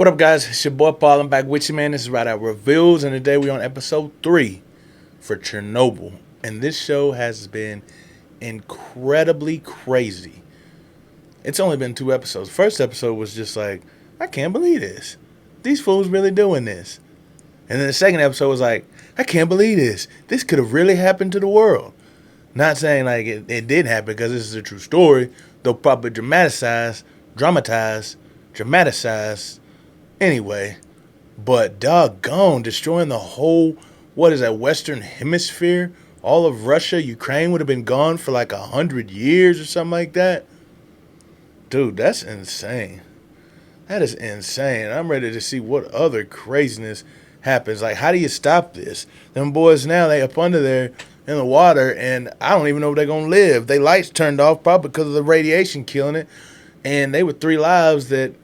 What up, guys? It's your boy Paul. I'm back with you, man. This is Rideout Reviews, and today we're on episode 3 for Chernobyl. And this show has been incredibly crazy. It's only been 2 episodes. The first episode was just like, I can't believe this. These fools really doing this. And then the second episode was like, I can't believe this. This could have really happened to the world. Not saying like it did happen because this is a true story. They'll probably dramatize. Anyway, but doggone, destroying the whole, what is that, Western Hemisphere? All of Russia, Ukraine would have been gone for like 100 years or something like that. Dude, that's insane. That is insane. I'm ready to see what other craziness happens. Like, how do you stop this? Them boys now, they up under there in the water, and I don't even know if they're going to live. They lights turned off probably because of the radiation killing it. And they were 3 lives that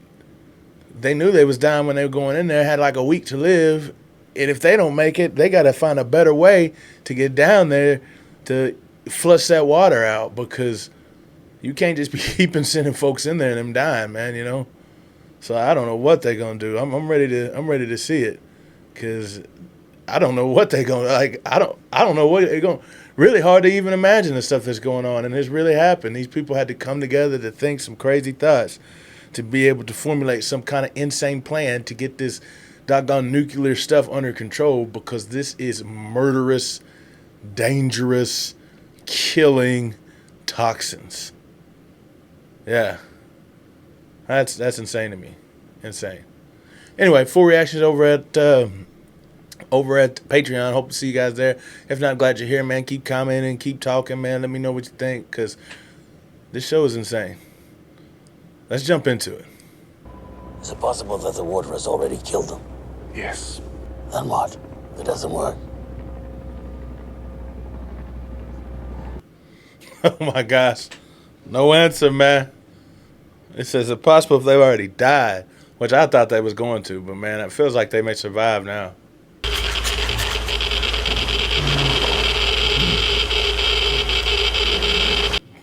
they knew they was dying when they were going in there, had like a week to live. And if they don't make it, they got to find a better way to get down there to flush that water out, because you can't just be keeping sending folks in there and them dying, man, you know? So I don't know what they're going to do. I'm ready to see it, because I don't know what they're going to, like, I don't know what they're going to, really hard to even imagine the stuff that's going on. And it's really happened. These people had to come together to think some crazy thoughts, to be able to formulate some kind of insane plan to get this doggone nuclear stuff under control, because this is murderous, dangerous, killing toxins. Yeah. That's insane to me. Insane. Anyway, full reactions over at Patreon. Hope to see you guys there. If not, glad you're here, man. Keep commenting, keep talking, man. Let me know what you think, because this show is insane. Let's jump into it. Is it possible that the water has already killed them? Yes. Then what? If it doesn't work? Oh my gosh. No answer, man. It says it's possible if they've already died, which I thought they was going to, but man, it feels like they may survive now.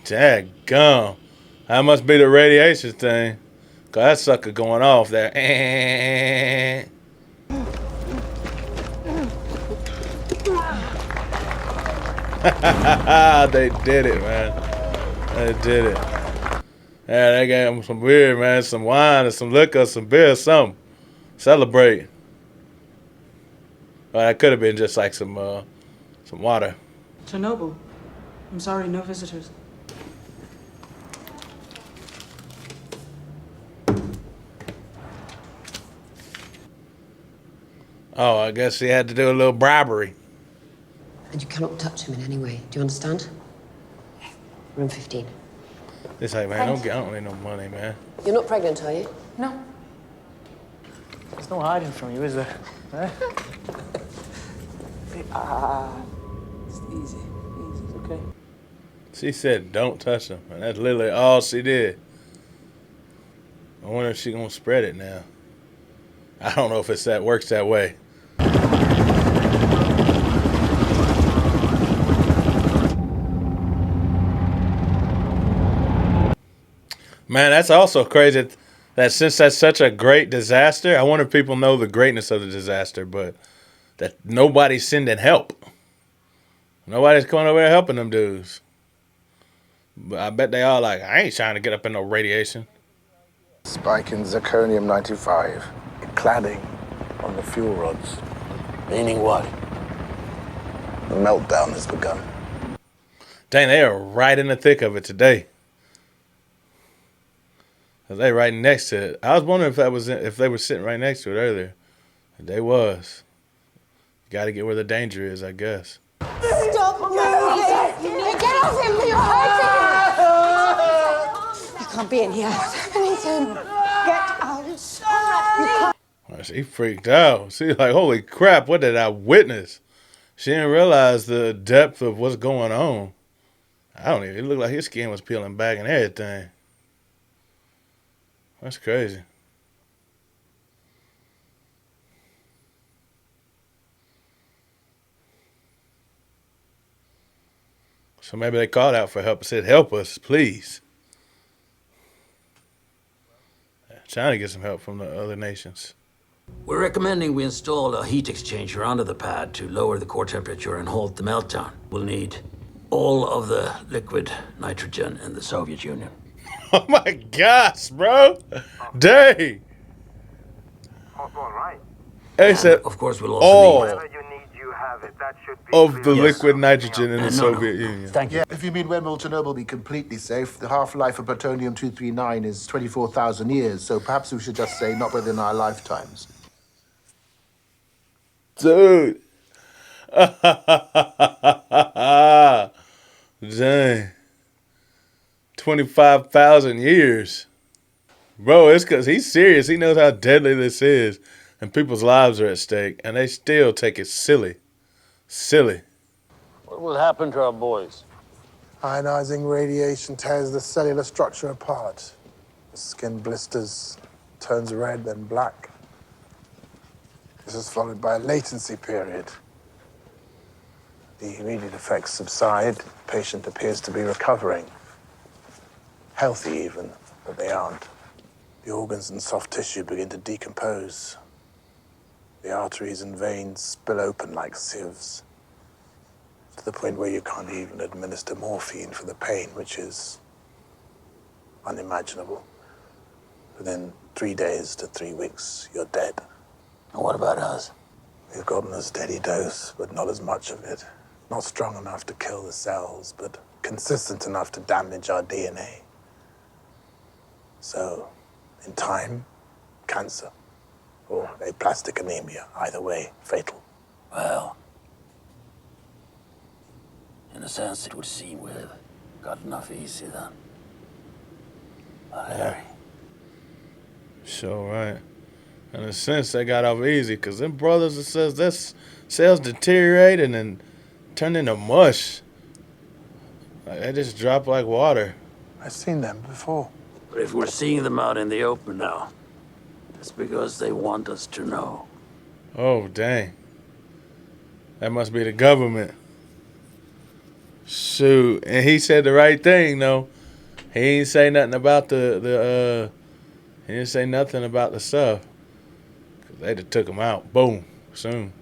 Daggone. That must be the radiation thing. Cause that sucker going off there. They did it, man. They did it. Yeah, they gave them some beer, man. Some wine and some liquor, some beer, something. Celebrate. Well, that could have been just like some water. Chernobyl. I'm sorry, no visitors. Oh, I guess he had to do a little bribery. And you cannot touch him in any way. Do you understand? Room 15. It's like, man, I don't need no money, man. You're not pregnant, are you? No. There's no hiding from you, is there? Eh? It's easy. It's okay. She said, don't touch him. And that's literally all she did. I wonder if she's going to spread it now. I don't know if works that way. Man, that's also crazy that since that's such a great disaster, I wonder if people know the greatness of the disaster, but that nobody's sending help. Nobody's coming over there helping them dudes. But I bet they all like, I ain't trying to get up in no radiation. Spike in zirconium-95. Cladding on the fuel rods. Meaning what? The meltdown has begun. Dang, they are right in the thick of it today. They right next to it. I was wondering if they were sitting right next to it earlier. They was. Got to get where the danger is, I guess. Stop moving! Get off him! You're hurting him! You can't be in here. What's happening to him? Get out! Oh, she freaked out. She like, holy crap, what did I witness? She didn't realize the depth of what's going on. It looked like his skin was peeling back and everything. That's crazy. So maybe they called out for help and said, help us, please. trying to get some help from the other nations. We're recommending we install a heat exchanger onto the pad to lower the core temperature and halt the meltdown. We'll need all of the liquid nitrogen in the Soviet Union. Oh my gosh, bro. Dang. All right. They And said of course, we'll also all need... Whatever you need, you have it. That should be of the clear. liquid nitrogen in the No, Soviet no. Union. Thank you. Yeah, if you mean when will Chernobyl be completely safe, the half-life of plutonium-239 is 24,000 years, so perhaps we should just say not within our lifetimes. Dude. Dang. 25,000 years. Bro, it's because he's serious. He knows how deadly this is. And people's lives are at stake. And they still take it silly. Silly. What will happen to our boys? Ionizing radiation tears the cellular structure apart. The skin blisters, turns red, then black. This is followed by a latency period. The immediate effects subside. The patient appears to be recovering. Healthy even, but they aren't. The organs and soft tissue begin to decompose. The arteries and veins spill open like sieves, to the point where you can't even administer morphine for the pain, which is unimaginable. Within 3 days to 3 weeks, you're dead. And what about us? We've gotten a steady dose, but not as much of it. Not strong enough to kill the cells, but consistent enough to damage our DNA. So, in time, cancer, or aplastic anemia, either way, fatal. Well, in a sense, it would seem we've gotten off easy then. But Harry, Sure, right. In a sense, they got off easy because them brothers, it says this cells deteriorated and turned into mush. Like, they just drop like water. I've seen them before. but if we're seeing them out in the open now, it's because they want us to know. Oh, dang. That must be the government. Shoot. And he said the right thing, though. He ain't say nothing about he didn't say nothing about the stuff. 'Cause they just took him out. Boom. Soon.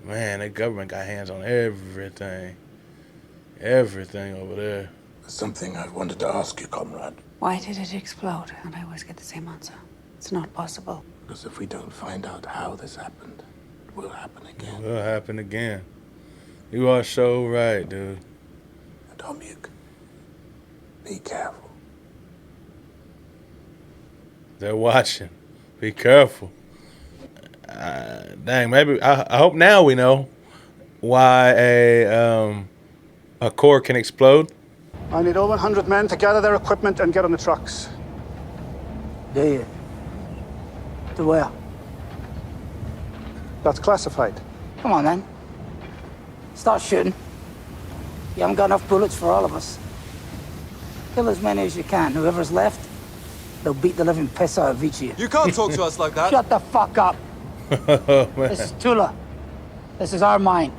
Man, the government got hands on everything. Everything over there. There's something I've wanted to ask you, comrade. Why did it explode? And I always get the same answer. It's not possible. Because if we don't find out how this happened, it will happen again. It'll happen again. You are so right, dude. And Omyuk, be careful. They're watching. Be careful. Dang, maybe I hope now we know why a core can explode. I need all 100 men to gather their equipment and get on the trucks. Yeah. To where? That's classified. Come on, then. Start shooting. You haven't got enough bullets for all of us. Kill as many as you can. Whoever's left, they'll beat the living piss out of each of you. You can't talk to us like that. Shut the fuck up. Oh, man. This is Tula. This is our mine.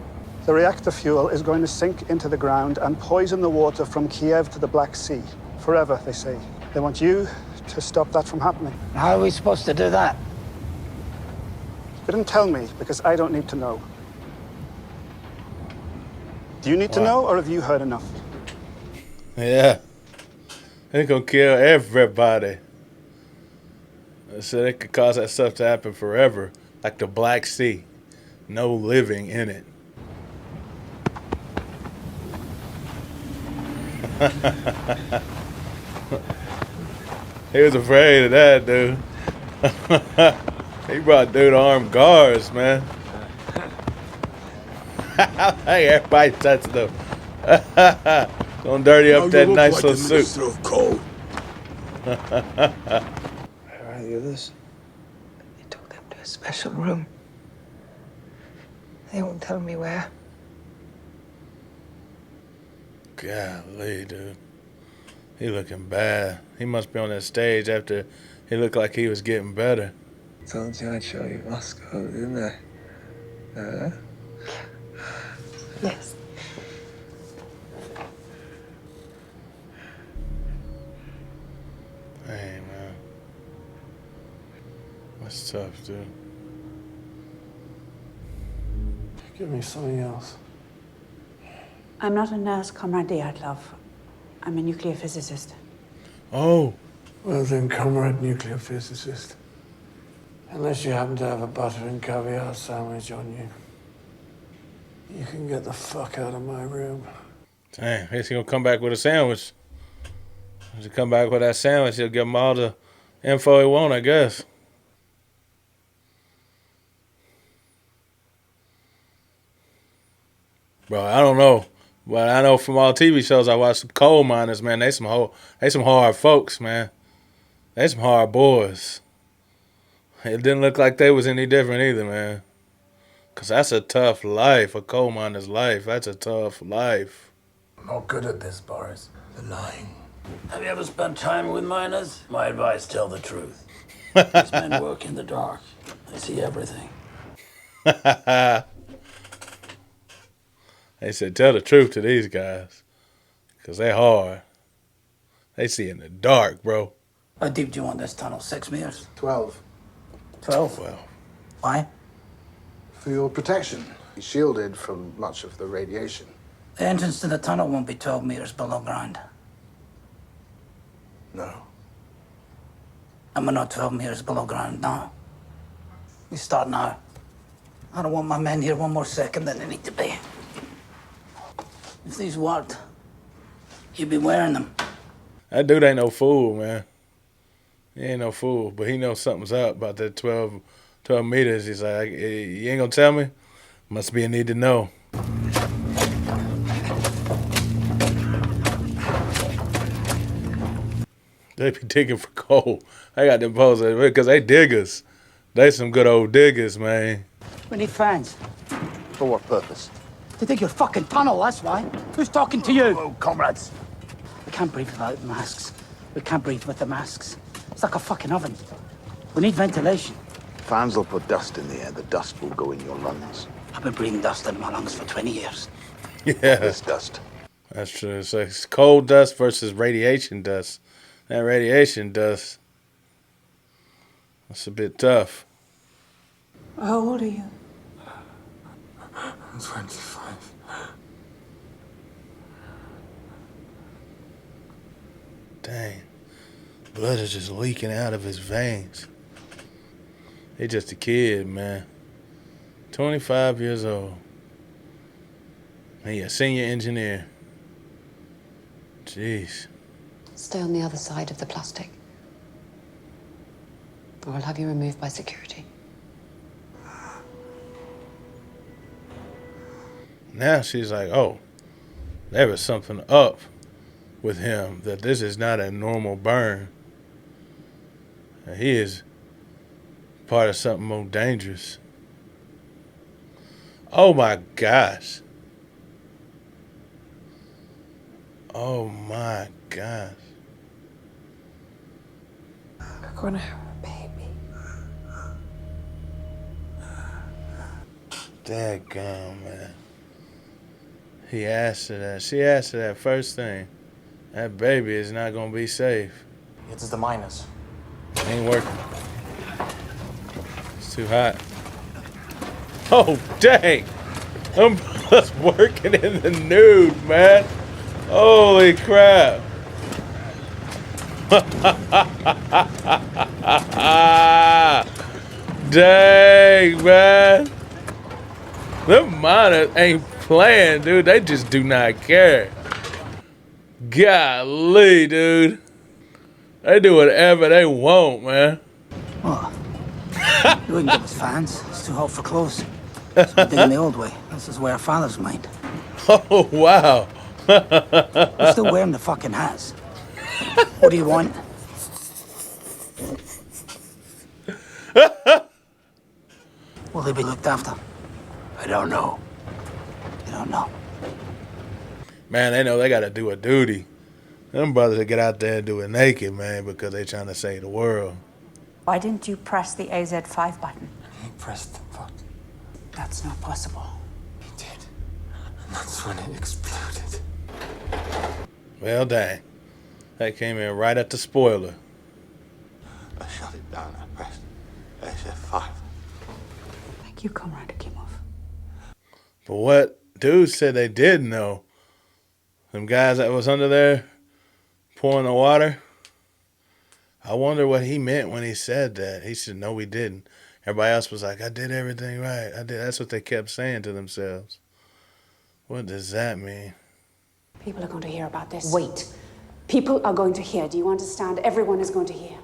The reactor fuel is going to sink into the ground and poison the water from Kiev to the Black Sea. Forever, they say. They want you to stop that from happening. How are we supposed to do that? They didn't tell me because I don't need to know. Do you need to know, or have you heard enough? Yeah. They're gonna kill everybody. So they could cause that stuff to happen forever. Like the Black Sea. No living in it. He was afraid of that, dude. He brought dude armed guards, man. Hey, everybody touch them. Don't dirty up that nice little suit. Of cold. Where are the others? They took them to a special room. They won't tell me where. Golly, dude. He looking bad. He must be on that stage after he looked like he was getting better. Told you I'd show you Moscow, didn't I? Yes. Hey, That's tough, dude. Give me something else. I'm not a nurse, Comrade Dyatlov. I'm a nuclear physicist. Oh. Well then, comrade nuclear physicist. Unless you happen to have a butter and caviar sandwich on you, you can get the fuck out of my room. Dang, he's gonna come back with a sandwich. If he come back with that sandwich, he'll give him all the info he want, I guess. Bro, I don't know. But I know from all TV shows I watch, some coal miners, man, they some hard folks, man. They some hard boys. It didn't look like they was any different either, man. Cause that's a tough life, a coal miner's life. That's a tough life. I'm not good at this, Boris. The lying. Have you ever spent time with miners? My advice, tell the truth. These men work in the dark. They see everything. They said, tell the truth to these guys. Cause they hard. They see in the dark, bro. How deep do you want this tunnel? 6 meters? 12. 12? Well, Why? For your protection. Be shielded from much of the radiation. The entrance to the tunnel won't be 12 meters below ground. No. And we're not 12 meters below ground now. We start now. I don't want my men here one more second than they need to be. If these worked, you'd be wearing them. that dude ain't no fool, man. He ain't no fool, but he knows something's up about that 12 meters. He's like, you ain't gonna tell me? Must be a need to know. They be digging for coal. I got them posted because they diggers. They some good old diggers, man. We need fans. For what purpose? To dig your fucking tunnel, that's why. Who's talking to you? Oh, comrades. We can't breathe without masks. We can't breathe with the masks. It's like a fucking oven. We need ventilation. Fans will put dust in the air. The dust will go in your lungs. I've been breathing dust in my lungs for 20 years. Yeah, This dust. that's true. It's like coal dust versus radiation dust. That radiation dust, that's a bit tough. How old are you? I'm 25. Dang. Blood is just leaking out of his veins. He's just a kid, man. 25 years old. And he a senior engineer. Jeez. Stay on the other side of the plastic. Or I'll have you removed by security. Now she's like, oh, there was something up with him, that this is not a normal burn. And he is part of something more dangerous. Oh my gosh. Oh my gosh. We're gonna have a baby. Daggone, man. He asked her that. She asked her that first thing. That baby is not gonna be safe. It's the miners. Ain't working. It's too hot. Oh, dang. I'm just working in the nude, man. Holy crap. Dang, man. Them miners ain't playing, dude. They just do not care. Golly, dude. They do whatever they want, man. What? You wouldn't give us fans. It's too hot for clothes. So we're digging the old way. This is where our fathers mined. Oh, wow. We're still wearing the fucking hats. What do you want? Will they be looked after? I don't know. You don't know. Man, they know they got to do a duty. Them brothers that get out there and do it naked, man, because they trying to save the world. Why didn't you press the AZ5 button? He pressed the button. That's not possible. He did. And that's when it exploded. Well, dang. That came in right at the spoiler. I shut it down. I pressed. HF5. Thank you, Comrade Akimov. But what dude said they did know. Them guys that was under there pouring the water. I wonder what he meant when he said that. He said, no, we didn't. Everybody else was like, I did everything right. I did. That's what they kept saying to themselves. What does that mean? People are going to hear about this. Wait. People are going to hear. Do you understand? Everyone is going to hear.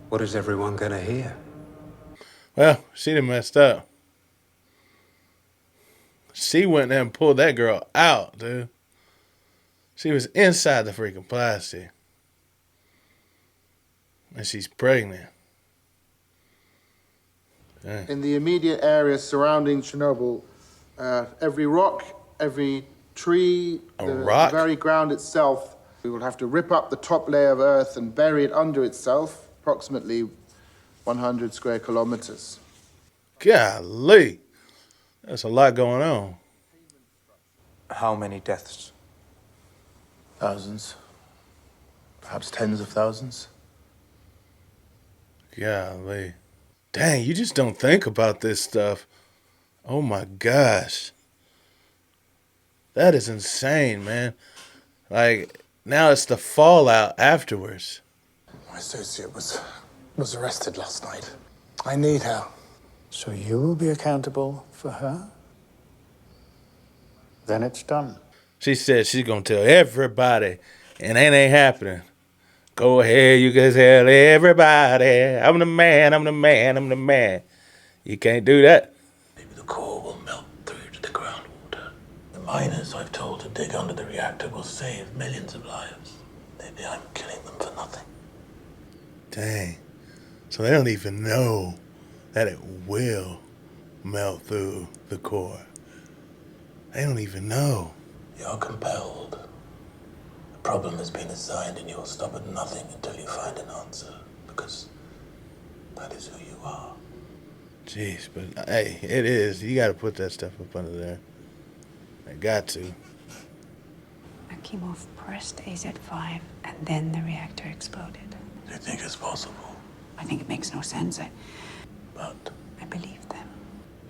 What is everyone going to hear? Well, she done messed up. She went there and pulled that girl out, dude. She was inside the freaking plastic. And she's pregnant. Dang. In the immediate area surrounding Chernobyl, every rock, every tree, the very ground itself, we will have to rip up the top layer of earth and bury it under itself, approximately 100 square kilometers. Golly. That's a lot going on. How many deaths? Thousands. Perhaps tens of thousands. Golly. Dang, you just don't think about this stuff. Oh my gosh. That is insane, man. Like, now it's the fallout afterwards. My associate was arrested last night. I need her. So you will be accountable for her? Then it's done. She said she's going to tell everybody, and it ain't happening. Go ahead, you can tell everybody. I'm the man, I'm the man, I'm the man. You can't do that. Maybe the core will melt through to the groundwater. The miners I've told to dig under the reactor will save millions of lives. Maybe I'm killing them for nothing. Dang. So they don't even know that it will melt through the core. They don't even know. You're compelled. The problem has been assigned and you'll stop at nothing until you find an answer. Because that is who you are. Jeez, but hey, it is. You got to put that stuff up under there. I got to. Akimov pressed AZ5 and then the reactor exploded. Do you think it's possible? I think it makes no sense. But I believe them.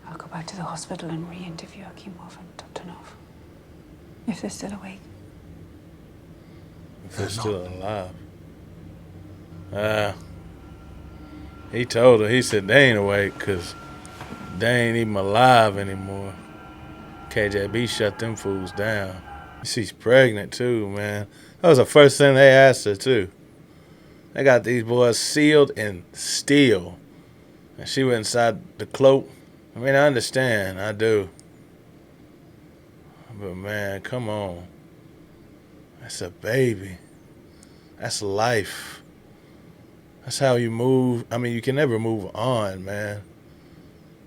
I'll go back to the hospital and re-interview Akimov and Toptonov. If they're still awake. If they're still alive. He told her, he said they ain't awake because they ain't even alive anymore. KJB shut them fools down. She's pregnant too, man. That was the first thing they asked her too. They got these boys sealed in steel. And she went inside the cloak. I mean, I understand, I do. But man, come on. That's a baby. That's life. That's how you move. I mean, you can never move on, man.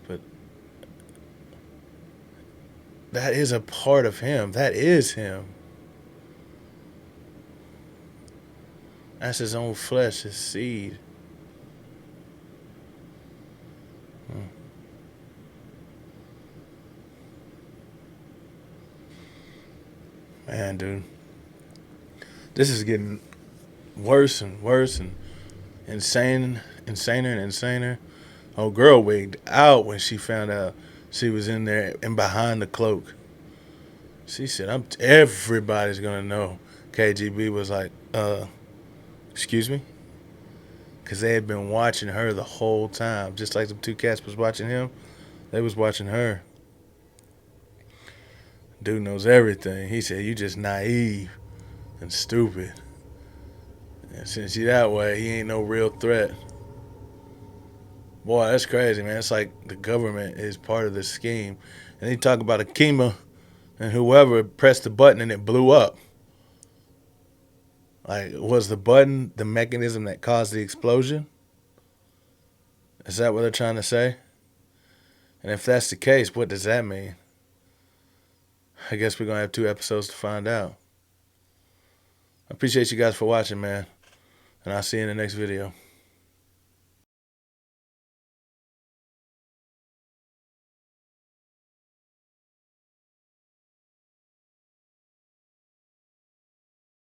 But that is a part of him. That is him. That's his own flesh, his seed. Man, dude. This is getting worse and worse and insaner and insaner. Oh, girl wigged out when she found out she was in there and behind the cloak. She said, everybody's going to know. KGB was like, excuse me? Because they had been watching her the whole time. Just like the two cats was watching him, they was watching her. Dude knows everything. He said, you just naive and stupid. And since you that way, he ain't no real threat. Boy, that's crazy, man. It's like the government is part of this scheme. And they talk about Akima and whoever pressed the button and it blew up. Like, was the button the mechanism that caused the explosion? Is that what they're trying to say? And if that's the case, what does that mean? I guess we're going to have 2 episodes to find out. I appreciate you guys for watching, man. And I'll see you in the next video.